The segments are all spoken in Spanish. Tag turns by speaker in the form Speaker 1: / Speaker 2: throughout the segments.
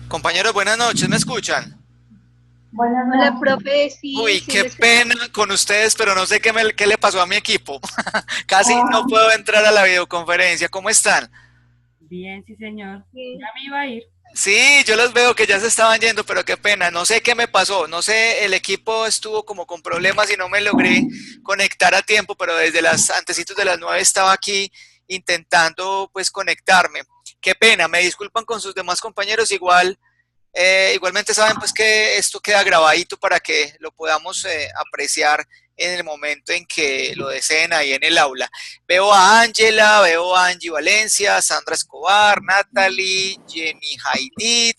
Speaker 1: Compañeros, buenas noches, ¿me escuchan?
Speaker 2: Buenas
Speaker 3: Hola,
Speaker 2: noches.
Speaker 3: profe, sí,
Speaker 1: Uy,
Speaker 3: sí
Speaker 1: qué
Speaker 3: le
Speaker 1: pena
Speaker 3: escuchamos.
Speaker 1: con ustedes, pero no sé qué le pasó a mi equipo. Casi no
Speaker 2: Ah,
Speaker 1: puedo entrar a la videoconferencia. ¿Cómo están?
Speaker 4: Bien, sí, señor. Ya
Speaker 3: Bien.
Speaker 4: me iba a ir.
Speaker 1: Sí, yo los veo que ya se estaban yendo, pero qué pena. No sé qué me pasó. No sé, el equipo estuvo como con problemas y no me logré conectar a tiempo, pero desde las antecitos de las 9 estaba aquí intentando pues conectarme. Qué pena, me disculpan con sus demás compañeros, igualmente saben pues que esto queda grabadito para que lo podamos apreciar en el momento en que lo deseen ahí en el aula. Veo a Ángela, veo a Angie Valencia, Sandra Escobar, Natalie, Jenny Haidit,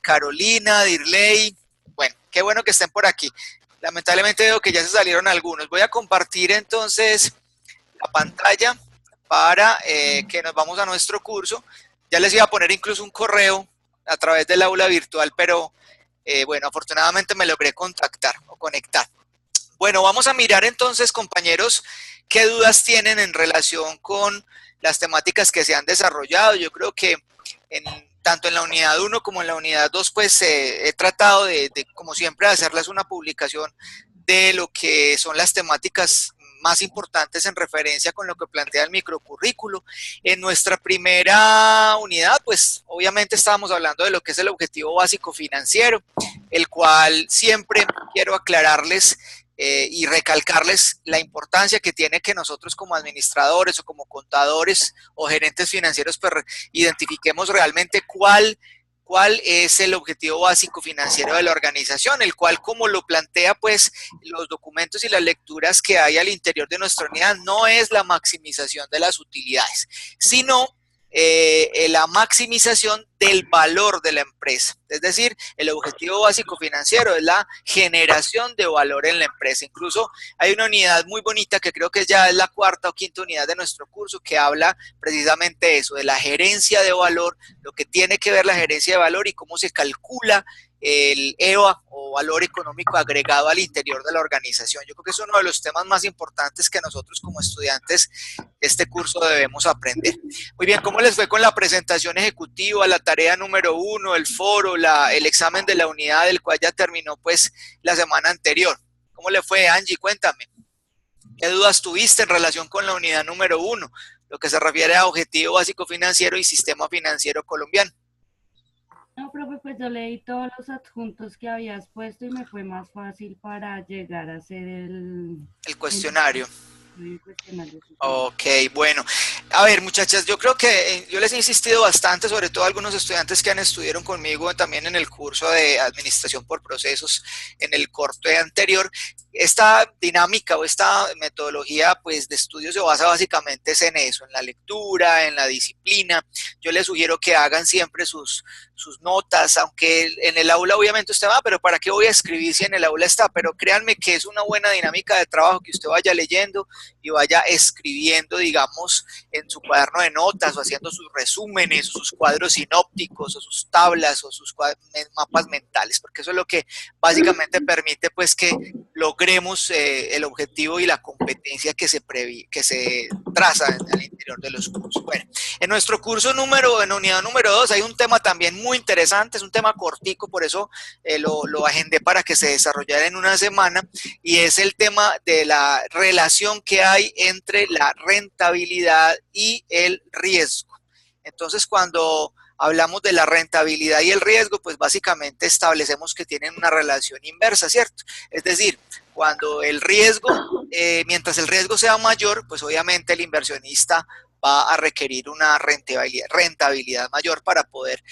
Speaker 1: Carolina, Dirley. Bueno, qué bueno que estén por aquí. Lamentablemente veo que ya se salieron algunos. Voy a compartir entonces la pantalla para que nos vamos a nuestro curso. Ya les iba a poner incluso un correo a través del aula virtual, pero bueno, afortunadamente me logré contactar o conectar. Bueno, vamos a mirar entonces, compañeros, qué dudas tienen en relación con las temáticas que se han desarrollado. Yo creo que tanto en la unidad 1 como en la unidad 2, pues he tratado como siempre, de hacerles una publicación de lo que son las temáticas más importantes en referencia con lo que plantea el microcurrículo. En nuestra primera unidad, pues obviamente estábamos hablando de lo que es el objetivo básico financiero, el cual siempre quiero aclararles y recalcarles la importancia que tiene que nosotros como administradores o como contadores o gerentes financieros pues, identifiquemos realmente cuál es el objetivo básico financiero de la organización, el cual, como lo plantea, pues, los documentos y las lecturas que hay al interior de nuestra unidad, no es la maximización de las utilidades, sino la maximización del valor de la empresa. Es decir, el objetivo básico financiero es la generación de valor en la empresa. Incluso hay una unidad muy bonita que creo que ya es la cuarta o quinta unidad de nuestro curso que habla precisamente de eso, de la gerencia de valor, lo que tiene que ver la gerencia de valor y cómo se calcula el EVA o valor económico agregado al interior de la organización. Yo creo que es uno de los temas más importantes que nosotros como estudiantes de este curso debemos aprender. Muy bien, ¿cómo les fue con la presentación ejecutiva, la tarea número 1, el foro, el examen de la unidad del cual ya terminó pues la semana anterior? ¿Cómo le fue, Angie? Cuéntame. ¿Qué dudas tuviste en relación con la unidad número 1, lo que se refiere a objetivo básico financiero y sistema financiero colombiano?
Speaker 4: No, profe, pues yo leí todos los adjuntos que habías puesto y me fue más fácil para llegar a hacer
Speaker 1: El
Speaker 4: el,
Speaker 1: cuestionario.
Speaker 4: el cuestionario, sí, señor.
Speaker 1: Ok, bueno. A ver, muchachas, yo creo que yo les he insistido bastante, sobre todo a algunos estudiantes que estuvieron conmigo también en el curso de Administración por Procesos en el corte anterior. Esta dinámica o esta metodología pues, de estudio se basa básicamente en eso, en la lectura, en la disciplina. Yo les sugiero que hagan siempre sus notas, aunque en el aula obviamente usted va, pero ¿para qué voy a escribir si en el aula está? Pero créanme que es una buena dinámica de trabajo que usted vaya leyendo y vaya escribiendo, digamos, en su cuaderno de notas o haciendo sus resúmenes, o sus cuadros sinópticos, o sus tablas, o sus mapas mentales, porque eso es lo que básicamente permite pues que logremos el objetivo y la competencia que se traza al interior de los cursos. Bueno, en nuestro curso en unidad número 2, hay un tema también muy interesante, es un tema cortico, por eso lo agendé para que se desarrollara en una semana, y es el tema de la relación que hay entre la rentabilidad y el riesgo. Entonces, cuando hablamos de la rentabilidad y el riesgo, pues básicamente establecemos que tienen una relación inversa, ¿cierto? Es decir, cuando el riesgo, mientras el riesgo sea mayor, pues obviamente el inversionista va a requerir una rentabilidad mayor para poder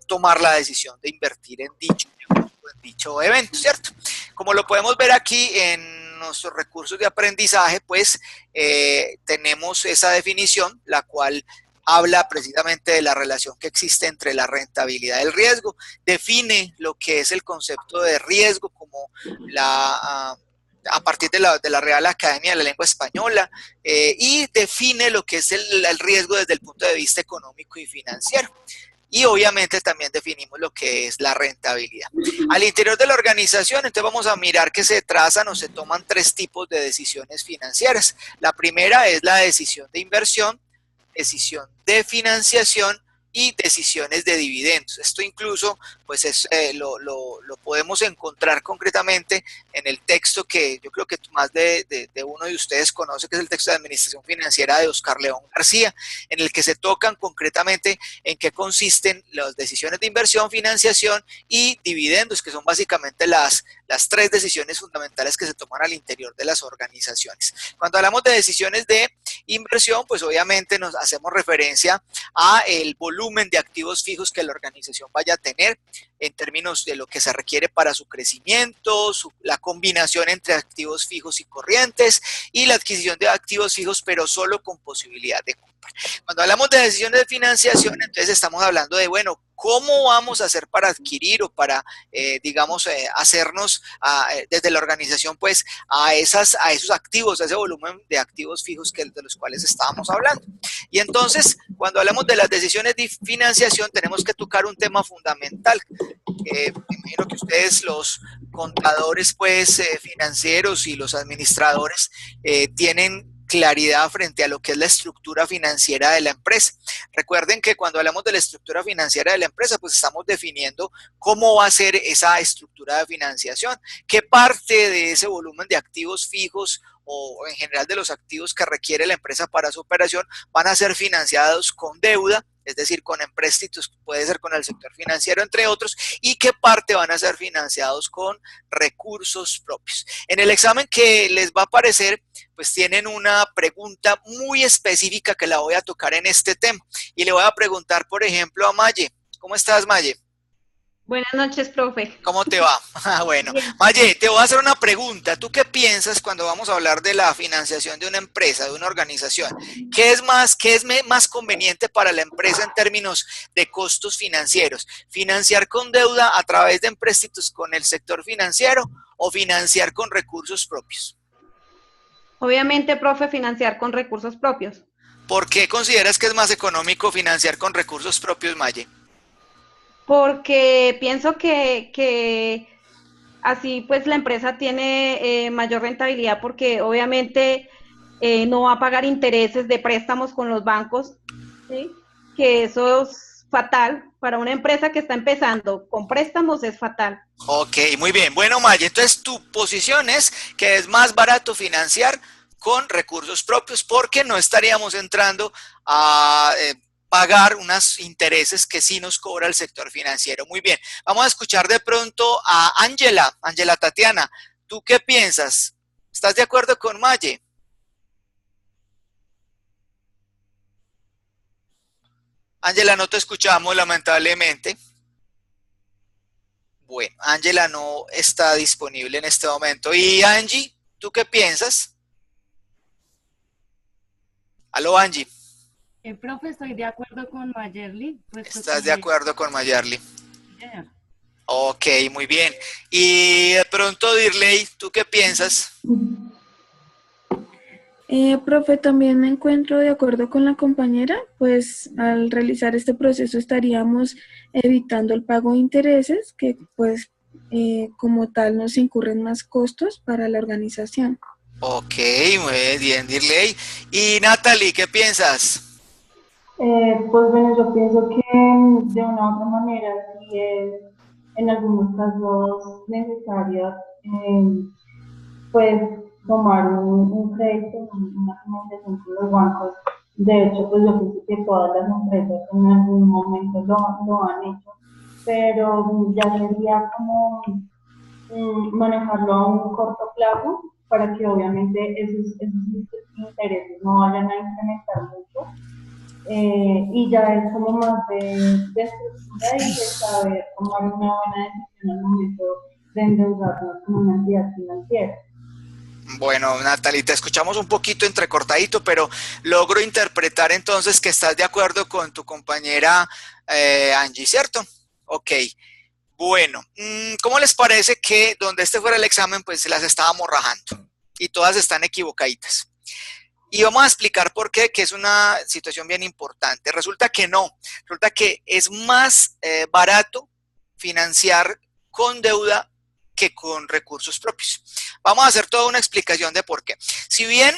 Speaker 1: tomar la decisión de invertir en dicho evento, ¿cierto? Como lo podemos ver aquí en nuestros recursos de aprendizaje, pues tenemos esa definición, la cual habla precisamente de la relación que existe entre la rentabilidad y el riesgo, define lo que es el concepto de riesgo como a partir de la Real Academia de la Lengua Española, y define lo que es el riesgo desde el punto de vista económico y financiero. y obviamente también definimos lo que es la rentabilidad. Al interior de la organización, entonces vamos a mirar que se trazan o se toman tres tipos de decisiones financieras. La primera es la decisión de inversión, decisión de financiación y decisiones de dividendos. Esto incluso pues lo podemos encontrar concretamente en el texto que yo creo que más de uno de ustedes conoce, que es el texto de Administración Financiera de Oscar León García, en el que se tocan concretamente en qué consisten las decisiones de inversión, financiación y dividendos, que son básicamente las tres decisiones fundamentales que se toman al interior de las organizaciones. Cuando hablamos de decisiones de inversión, pues obviamente nos hacemos referencia a el volumen de activos fijos que la organización vaya a tener en términos de lo que se requiere para su crecimiento, la combinación entre activos fijos y corrientes y la adquisición de activos fijos, pero solo con posibilidad de compra. Cuando hablamos de decisiones de financiación, entonces estamos hablando de, bueno, ¿cómo vamos a hacer para adquirir o para, hacernos desde la organización, pues, a esos activos, a ese volumen de activos fijos de los cuales estábamos hablando? Y entonces, cuando hablamos de las decisiones de financiación, tenemos que tocar un tema fundamental. Me imagino que ustedes, los contadores, pues, financieros y los administradores, tienen claridad frente a lo que es la estructura financiera de la empresa. Recuerden que cuando hablamos de la estructura financiera de la empresa, pues estamos definiendo cómo va a ser esa estructura de financiación, qué parte de ese volumen de activos fijos o en general de los activos que requiere la empresa para su operación van a ser financiados con deuda, es decir, con empréstitos, puede ser con el sector financiero, entre otros, y qué parte van a ser financiados con recursos propios. En el examen que les va a aparecer, pues tienen una pregunta muy específica que la voy a tocar en este tema, y le voy a preguntar, por ejemplo, a Maye. ¿Cómo estás, Maye?
Speaker 2: Buenas noches, profe.
Speaker 1: ¿Cómo te va? Bueno, Maye, te voy a hacer una pregunta. ¿Tú qué piensas cuando vamos a hablar de la financiación de una empresa, de una organización? ¿Qué es más conveniente para la empresa en términos de costos financieros? ¿Financiar con deuda a través de empréstitos con el sector financiero o financiar con recursos propios?
Speaker 2: Obviamente, profe, financiar con recursos propios.
Speaker 1: ¿Por qué consideras que es más económico financiar con recursos propios, Maye?
Speaker 2: Porque pienso que así pues la empresa tiene mayor rentabilidad porque obviamente no va a pagar intereses de préstamos con los bancos, ¿sí? Que eso es fatal para una empresa que está empezando con préstamos, es fatal.
Speaker 1: Ok, muy bien. Bueno, Maye, entonces tu posición es que es más barato financiar con recursos propios porque no estaríamos entrando a pagar unos intereses que sí nos cobra el sector financiero. Muy bien, vamos a escuchar de pronto a Ángela Tatiana. ¿Tú qué piensas? ¿Estás de acuerdo con Maye? Ángela, no te escuchamos lamentablemente. Bueno, Ángela no está disponible en este momento. ¿Y Angie, tú qué piensas? Aló, Angie.
Speaker 4: Profe, estoy de acuerdo con Mayerly, puesto
Speaker 1: ¿Estás de
Speaker 4: que...
Speaker 1: acuerdo con Mayarly?
Speaker 4: Yeah.
Speaker 1: Ok, muy bien. Y de pronto, Dirley, ¿tú qué piensas?
Speaker 3: Profe, también me encuentro de acuerdo con la compañera, pues al realizar este proceso estaríamos evitando el pago de intereses que pues como tal nos incurren más costos para la organización.
Speaker 1: Ok, muy bien, Dirley. Y Natalie, ¿qué piensas?
Speaker 5: Pues bueno, yo pienso que de una u otra manera sí es en algunos casos necesario pues tomar un crédito, una financiación con los bancos. De hecho, pues yo pienso que todas las empresas en algún momento lo han hecho, pero ya sería como manejarlo a un corto plazo para que obviamente esos intereses no vayan a incrementar mucho. Y ya es como más de estructura y de saber tomar una buena decisión al momento de endeudarnos con una entidad financiera.
Speaker 1: Bueno, Natalie, te escuchamos un poquito entrecortadito, pero logro interpretar entonces que estás de acuerdo con tu compañera Angie, ¿cierto? Ok. Bueno, ¿cómo les parece que donde este fuera el examen, pues las estábamos rajando y todas están equivocaditas? Y vamos a explicar por qué, que es una situación bien importante. Resulta que no, resulta que es más barato financiar con deuda que con recursos propios. Vamos a hacer toda una explicación de por qué. Si bien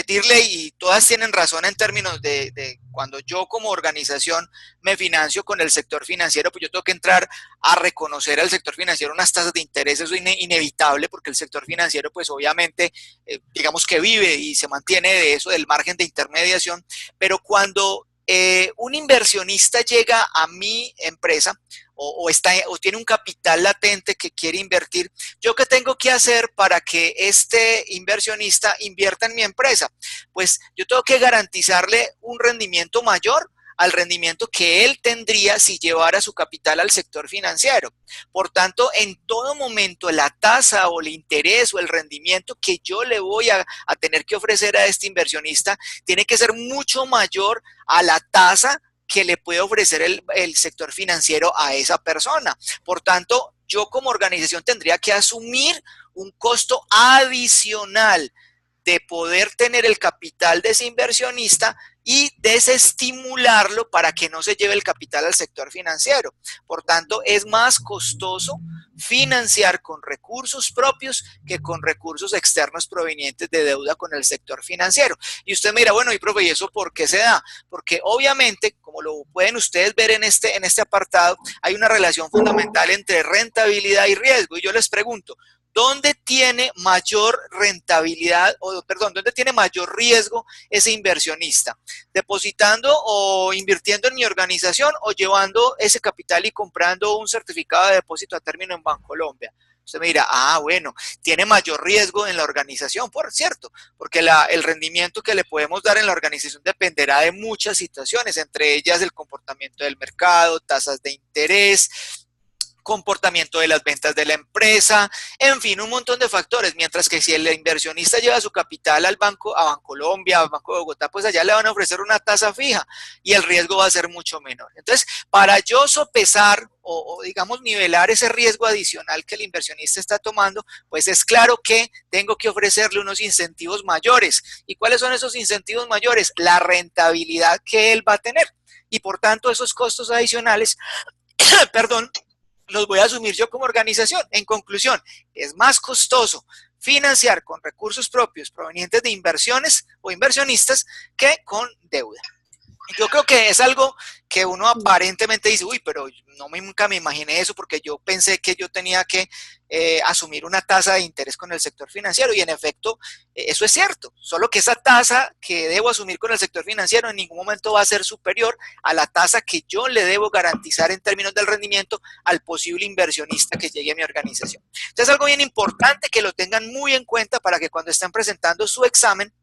Speaker 1: Dirley y todas tienen razón en términos de cuando yo como organización me financio con el sector financiero, pues yo tengo que entrar a reconocer al sector financiero unas tasas de interés, eso es inevitable, porque el sector financiero pues obviamente digamos que vive y se mantiene de eso, del margen de intermediación, pero cuando un inversionista llega a mi empresa o tiene un capital latente que quiere invertir, ¿yo qué tengo que hacer para que este inversionista invierta en mi empresa? Pues yo tengo que garantizarle un rendimiento mayor al rendimiento que él tendría si llevara su capital al sector financiero. Por tanto, en todo momento la tasa o el interés o el rendimiento que yo le voy a tener que ofrecer a este inversionista tiene que ser mucho mayor a la tasa que le puede ofrecer el sector financiero a esa persona. Por tanto, yo como organización tendría que asumir un costo adicional de poder tener el capital de ese inversionista y desestimularlo para que no se lleve el capital al sector financiero. Por tanto, es más costoso financiar con recursos propios que con recursos externos provenientes de deuda con el sector financiero. Y usted me dirá, bueno, y profe, ¿y eso por qué se da? Porque obviamente, como lo pueden ustedes ver en este apartado, hay una relación fundamental entre rentabilidad y riesgo. Y yo les pregunto, ¿dónde tiene mayor rentabilidad, o perdón, dónde tiene mayor riesgo ese inversionista? ¿Depositando o invirtiendo en mi organización o llevando ese capital y comprando un certificado de depósito a término en Bancolombia? Usted me dirá, bueno, tiene mayor riesgo en la organización, por cierto, porque el rendimiento que le podemos dar en la organización dependerá de muchas situaciones, entre ellas el comportamiento del mercado, tasas de interés, comportamiento de las ventas de la empresa, en fin, un montón de factores, mientras que si el inversionista lleva su capital al banco, a Bancolombia, al Banco de Bogotá, pues allá le van a ofrecer una tasa fija y el riesgo va a ser mucho menor. Entonces, para yo sopesar o digamos nivelar ese riesgo adicional que el inversionista está tomando, pues es claro que tengo que ofrecerle unos incentivos mayores. ¿Y cuáles son esos incentivos mayores? La rentabilidad que él va a tener. Y por tanto, esos costos adicionales, perdón, los voy a asumir yo como organización. En conclusión, es más costoso financiar con recursos propios provenientes de inversiones o inversionistas que con deuda. Yo creo que es algo que uno aparentemente dice, uy, pero nunca me imaginé eso porque yo pensé que yo tenía que asumir una tasa de interés con el sector financiero y en efecto eso es cierto, solo que esa tasa que debo asumir con el sector financiero en ningún momento va a ser superior a la tasa que yo le debo garantizar en términos del rendimiento al posible inversionista que llegue a mi organización. Entonces es algo bien importante que lo tengan muy en cuenta para que cuando estén presentando su examen,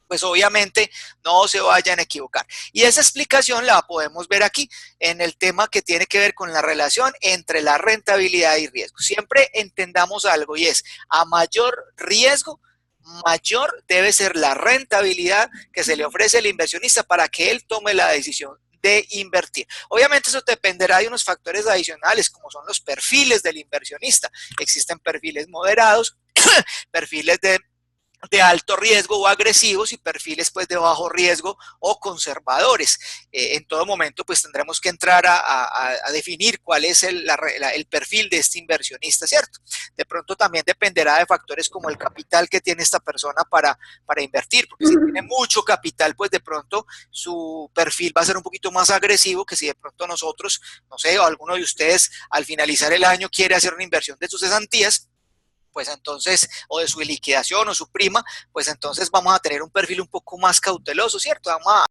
Speaker 1: pues obviamente no se vayan a equivocar. Y esa explicación la podemos ver aquí en el tema que tiene que ver con la relación entre la rentabilidad y riesgo. Siempre entendamos algo y es, a mayor riesgo, mayor debe ser la rentabilidad que se le ofrece al inversionista para que él tome la decisión de invertir. Obviamente eso dependerá de unos factores adicionales como son los perfiles del inversionista. Existen perfiles moderados, perfiles de alto riesgo o agresivos y perfiles pues de bajo riesgo o conservadores. En todo momento pues tendremos que entrar a definir cuál es el perfil de este inversionista, ¿cierto? De pronto también dependerá de factores como el capital que tiene esta persona para invertir, porque si tiene mucho capital pues de pronto su perfil va a ser un poquito más agresivo que si de pronto nosotros, no sé, o alguno de ustedes al finalizar el año quiere hacer una inversión de sus cesantías, pues entonces, o de su liquidación o su prima, pues entonces vamos a tener un perfil un poco más cauteloso, ¿cierto? Vamos a